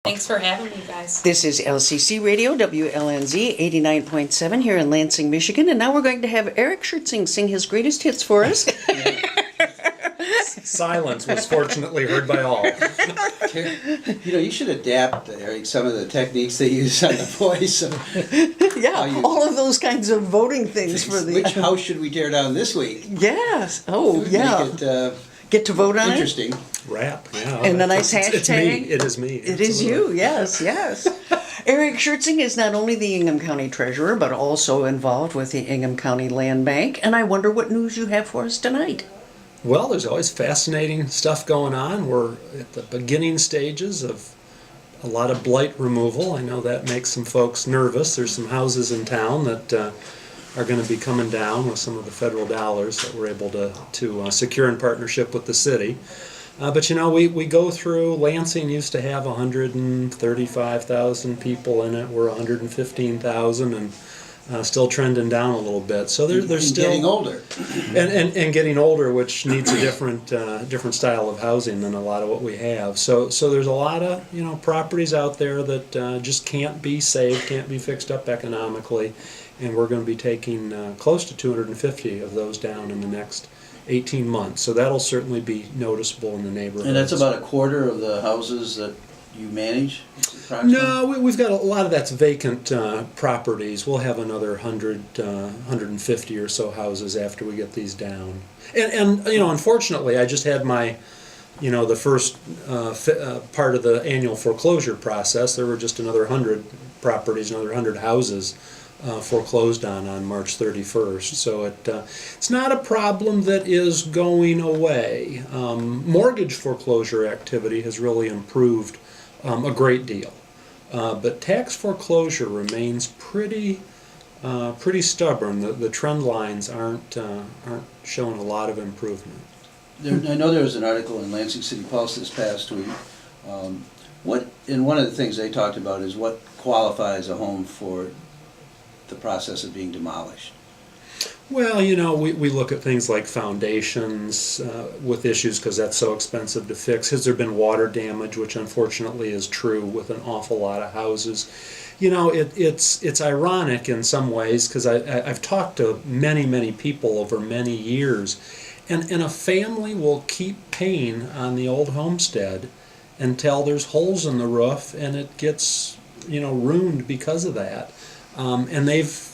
Thanks for having me, guys. This is LCC Radio WLNZ 89.7 here in Lansing, Michigan, and now we're going to have Eric Schertzing sing his greatest hits for us. Silence was fortunately heard by all. You know, you should adapt, Eric, some of the techniques they use on The Voice. Yeah, all of those kinds of voting things for the... Which house should we tear down this week? Yes. Oh, yeah. Make it, get to vote on interesting. Rap, yeah. And the nice hashtag. It's me. It is me. It is you, yes, yes. Eric Schertzing is not only the Ingham County Treasurer, but also involved with the Ingham County Land Bank, and I wonder what news you have for us tonight. Well, there's always fascinating stuff going on. We're at the beginning stages of a lot of blight removal. I know that makes some folks nervous. There's some houses in town that are going to be coming down with some of the federal dollars that we're able to secure in partnership with the city. But you know, we go through, Lansing used to have 135,000 people in it. We're 115,000 and still trending down a little bit. So there's still getting older. and getting older, which needs a different style of housing than a lot of what we have. So there's a lot of properties out there that just can't be saved, can't be fixed up economically, and we're going to be taking close to 250 of those down in the next 18 months. So that'll certainly be noticeable in the neighborhood. And that's about a quarter of the houses that you manage? No, we've got a lot of that's vacant properties. We'll have another 150 or so houses after we get these down. And unfortunately, I just had my, the first part of the annual foreclosure process. There were just another 100 properties, another 100 houses foreclosed on March 31st. So it's not a problem that is going away. Mortgage foreclosure activity has really improved a great deal, but tax foreclosure remains pretty stubborn. The trend lines aren't showing a lot of improvement. I know there was an article in Lansing City Pulse this past week. And one of the things they talked about is what qualifies a home for the process of being demolished. Well, we look at things like foundations with issues because that's so expensive to fix. Has there been water damage, which unfortunately is true with an awful lot of houses? It's ironic in some ways because I've talked to many people over many years, and a family will keep paying on the old homestead until there's holes in the roof and it gets ruined because of that. And they've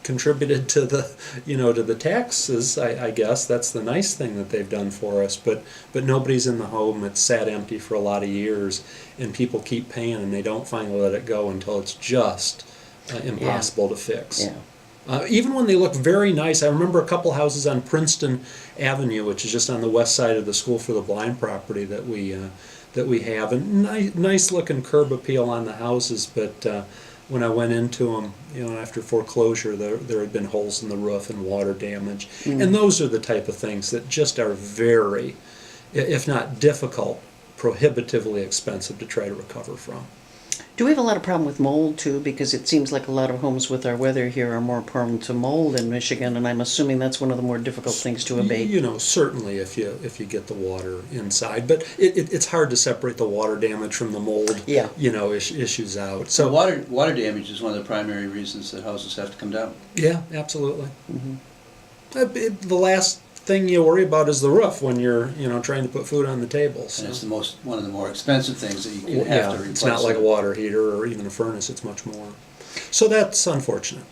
contributed to the to the taxes. I guess that's the nice thing that they've done for us, but nobody's in the home. It's sat empty for a lot of years, and people keep paying, and they don't finally let it go until it's just impossible to fix. Yeah. Even when they look very nice. I remember a couple houses on Princeton Avenue, which is just on the west side of the School for the Blind property that we have, and nice looking curb appeal on the houses, but when I went into them, after foreclosure, there had been holes in the roof and water damage. And those are the type of things that just are very, if not difficult, prohibitively expensive to try to recover from. Do we have a lot of problem with mold, too? Because it seems like a lot of homes with our weather here are more prone to mold in Michigan, and I'm assuming that's one of the more difficult things to abate. Certainly if you get the water inside. But it's hard to separate the water damage from the mold issues out. So water damage is one of the primary reasons that houses have to come down. Yeah, absolutely. The last thing you worry about is the roof when you're trying to put food on the table. So. And it's one of the more expensive things that you can have to replace. It's not like a water heater or even a furnace. It's much more. So that's unfortunate.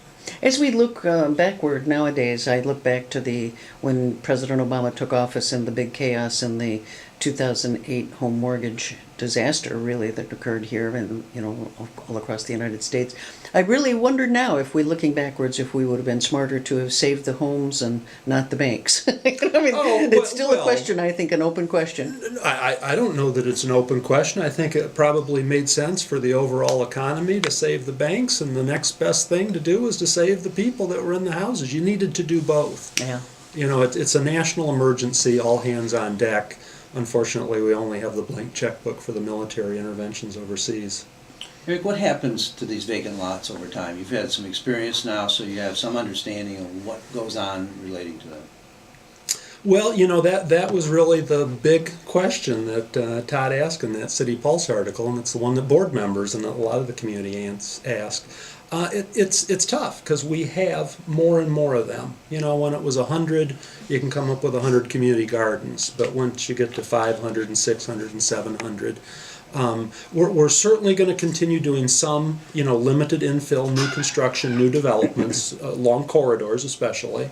As we look backward nowadays, I look back to when President Obama took office and the big chaos in the 2008 home mortgage disaster, really, that occurred here and all across the United States. I really wonder now, if we're looking backwards, if we would have been smarter to have saved the homes and not the banks. It's still a question, I think, an open question. I don't know that it's an open question. I think it probably made sense for the overall economy to save the banks, and the next best thing to do is to save the people that were in the houses. You needed to do both. Yeah. It's a national emergency, all hands on deck. Unfortunately, we only have the blank checkbook for the military interventions overseas. Eric, what happens to these vacant lots over time? You've had some experience now, so you have some understanding of what goes on relating to them. Well, you know, that was really the big question that Todd asked in that City Pulse article, and it's the one that board members and a lot of the community ask. It's tough because we have more and more of them. You know, when it was 100, you can come up with 100 community gardens, but once you get to 500 and 600 and 700, we're certainly going to continue doing some, you know, limited infill, new construction, new developments, along corridors especially.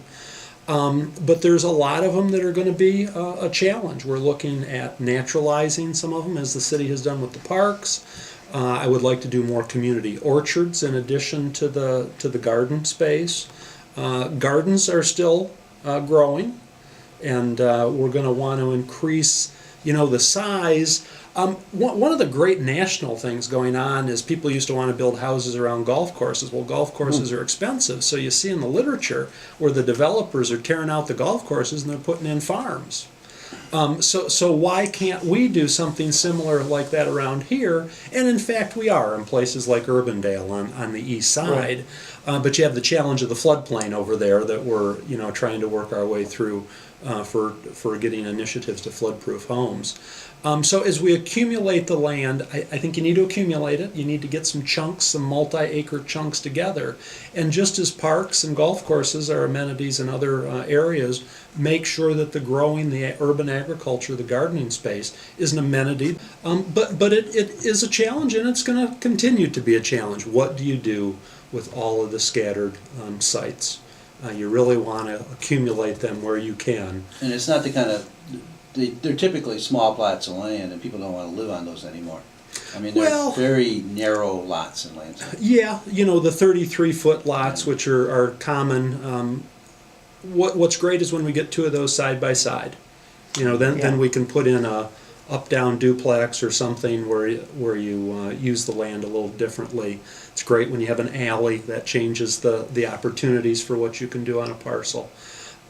But there's a lot of them that are going to be a challenge. We're looking at naturalizing some of them, as the city has done with the parks. I would like to do more community orchards in addition to the garden space. Gardens are still growing, and we're going to want to increase, you know, the size. One of the great national things going on is people used to want to build houses around golf courses. Well, golf courses are expensive, so you see in the literature where the developers are tearing out the golf courses and they're putting in farms. So why can't we do something similar like that around here? And in fact, we are in places like Urbandale on the east side. Right. But you have the challenge of the floodplain over there that we're, you know, trying to work our way through for getting initiatives to flood-proof homes. So as we accumulate the land, I think you need to accumulate it. You need to get some chunks, some multi-acre chunks together. And just as parks and golf courses are amenities in other areas, make sure that the growing, the urban agriculture, the gardening space is an amenity. But it is a challenge, and it's going to continue to be a challenge. What do you do with all of the scattered sites? You really want to accumulate them where you can. And it's not the kind of, they're typically small plots of land, and people don't want to live on those anymore. I mean, they're very narrow lots in Lansing. Yeah, you know, the 33-foot lots, which are common. What's great is when we get two of those side by side. You know, then we can put in a up-down duplex or something where you use the land a little differently. It's great when you have an alley. That changes the opportunities for what you can do on a parcel.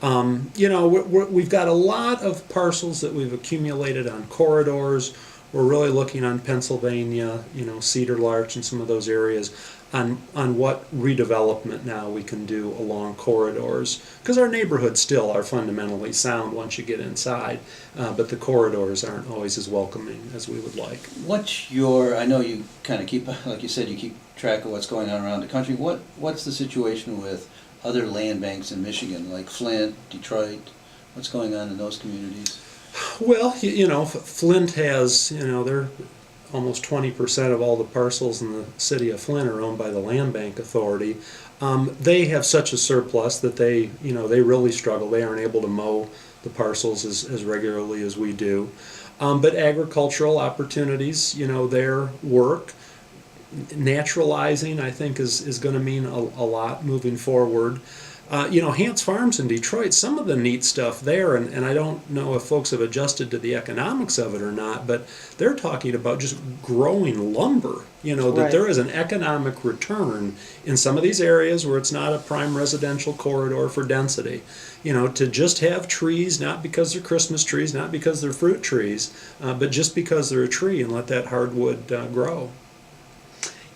You know, we've got a lot of parcels that we've accumulated on corridors. We're really looking on Pennsylvania, you know, Cedar Larch and some of those areas on what redevelopment now we can do along corridors. Because our neighborhoods still are fundamentally sound once you get inside, but the corridors aren't always as welcoming as we would like. I know you kind of keep, like you said, you keep track of what's going on around the country. What's the situation with other land banks in Michigan, like Flint, Detroit? What's going on in those communities? Well, you know, Flint has, you know, they're almost 20% of all the parcels in the city of Flint are owned by the Land Bank Authority. They have such a surplus that they really struggle. They aren't able to mow the parcels as regularly as we do. But agricultural opportunities, you know, their work. Naturalizing, I think, is going to mean a lot moving forward. You know, Hance Farms in Detroit, some of the neat stuff there, and I don't know if folks have adjusted to the economics of it or not, but they're talking about just growing lumber, you know, that there is an economic return in some of these areas where it's not a prime residential corridor for density. You know, to just have trees, not because they're Christmas trees, not because they're fruit trees, but just because they're a tree, and let that hardwood grow.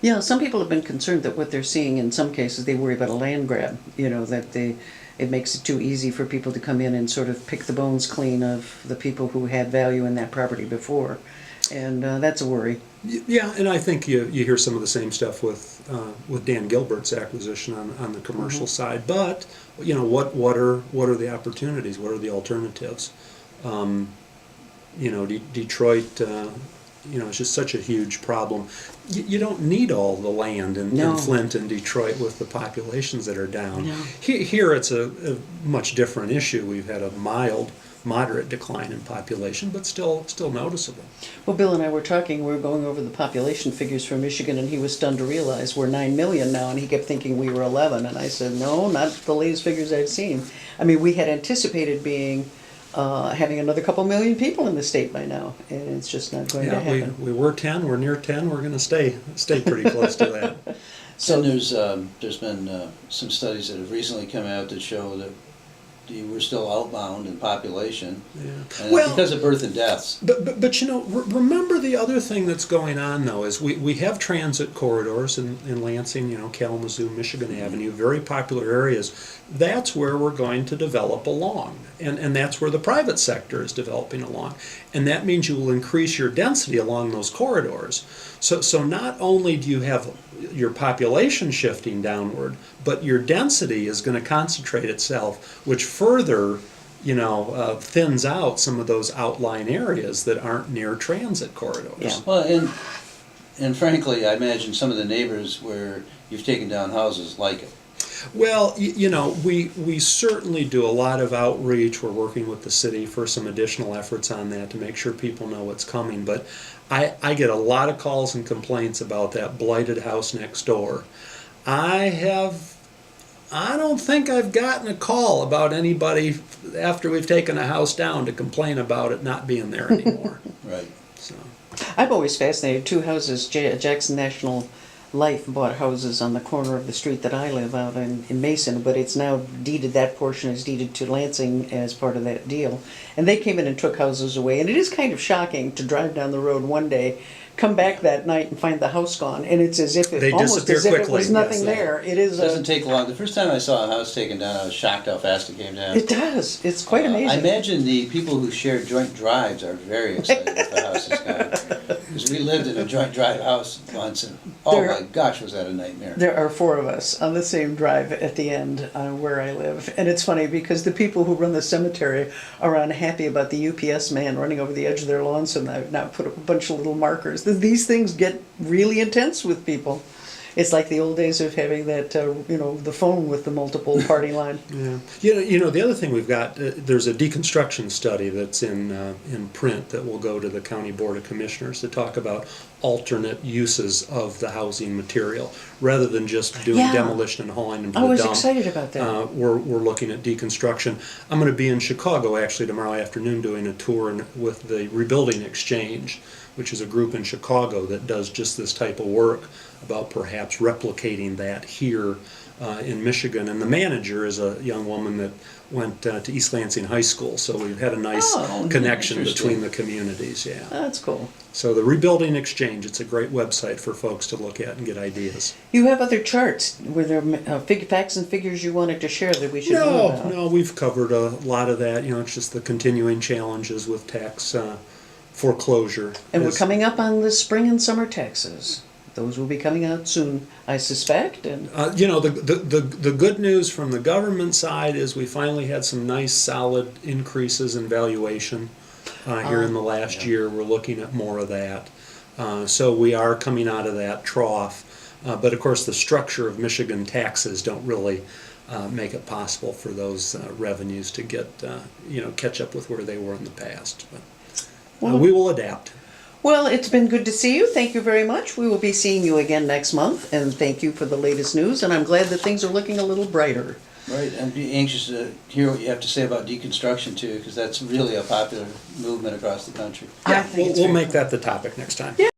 Yeah, some people have been concerned that what they're seeing in some cases, they worry about a land grab, you know, that it makes it too easy for people to come in and sort of pick the bones clean of the people who had value in that property before. And that's a worry. Yeah, and I think you hear some of the same stuff with Dan Gilbert's acquisition on the commercial side. But, you know, what are the opportunities? What are the alternatives? You know, Detroit, you know, it's just such a huge problem. You don't need all the land in Flint and Detroit with the populations that are down. No. Here it's a much different issue. We've had a moderate decline in population, but still noticeable. Well, Bill and I were talking, we were going over the population figures for Michigan, and he was stunned to realize we're 9 million now, and he kept thinking we were 11. And I said, no, not the latest figures I've seen. I mean, we had anticipated having another couple million people in the state by now, and it's just not going to happen. We were 10, we're near 10, we're going to stay pretty close to that. So there's been some studies that have recently come out that show that we're still outbound in population, Yeah. and Well, because of birth and deaths. But you know, remember the other thing that's going on though is we have transit corridors in Lansing, you know, Kalamazoo, Michigan Avenue, very popular areas. That's where we're going to develop along, and that's where the private sector is developing along, and that means you will increase your density along those corridors. So not only do you have your population shifting downward, but your density is going to concentrate itself, which further, you know, thins out some of those outlying areas that aren't near transit corridors. Yeah. Well, and frankly, I imagine some of the neighbors where you've taken down houses like it. Well, you know, we certainly do a lot of outreach. We're working with the city for some additional efforts on that to make sure people know what's coming. But I get a lot of calls and complaints about that blighted house next door. I don't think I've gotten a call about anybody after we've taken a house down to complain about it not being there anymore. Right. So. I'm always fascinated. Two houses, Jackson National Life bought houses on the corner of the street that I live out in Mason, but it's now deeded, that portion is deeded to Lansing as part of that deal. And they came in and took houses away. And it is kind of shocking to drive down the road one day, come back that night and find the house gone. And it's as if They almost disappear as if it quickly, was nothing yes. there. It is It doesn't take long. The first time I saw a house taken down, I was shocked how fast it came down. it does. It's quite amazing. I imagine the people who share joint drives are very excited if the house is gone. Because we lived in a joint drive house once, and oh There- my gosh, was that a nightmare. There are four of us on the same drive at the end where I live. And it's funny because the people who run the cemetery are unhappy about the UPS man running over the edge of their lawn, so they've now put up a bunch of little markers. These things get really intense with people. It's like the old days of having that, the phone with the multiple party line. Yeah, you know, the other thing we've got, there's a deconstruction study that's in print that will go to the County Board of Commissioners to talk about alternate uses of the housing material, rather than just doing Yeah. demolition and hauling them to I the was dump. excited about that. We're looking at deconstruction. I'm going to be in Chicago actually tomorrow afternoon doing a tour with the Rebuilding Exchange, which is a group in Chicago that does just this type of work about perhaps replicating that here in Michigan. And the manager is a young woman that went to East Lansing High School, so we've had a nice Oh, connection interesting. between the communities, yeah. That's cool. So the Rebuilding Exchange, it's a great website for folks to look at and get ideas. You have other charts. Were there facts and figures you wanted to share that we should know about? No, we've covered a lot of that. You know, it's just the continuing challenges with tax foreclosure. And we're It's- coming up on the spring and summer taxes. Those will be coming out soon, I suspect. And You know, the good news from the government side is we finally had some nice solid increases in valuation here in the last year. We're looking at more of that. So we are coming out of that trough. But of course, the structure of Michigan taxes don't really make it possible for those revenues to get, catch up with where they were in the past. But we will adapt. well, it's been good to see you. Thank you very much. We will be seeing you again next month. And thank you for the latest news. And I'm glad that things are looking a little brighter. Right, and be anxious to hear what you have to say about deconstruction too, because that's really a popular movement across the country. I think it's We'll very make that the topic next time. Yeah.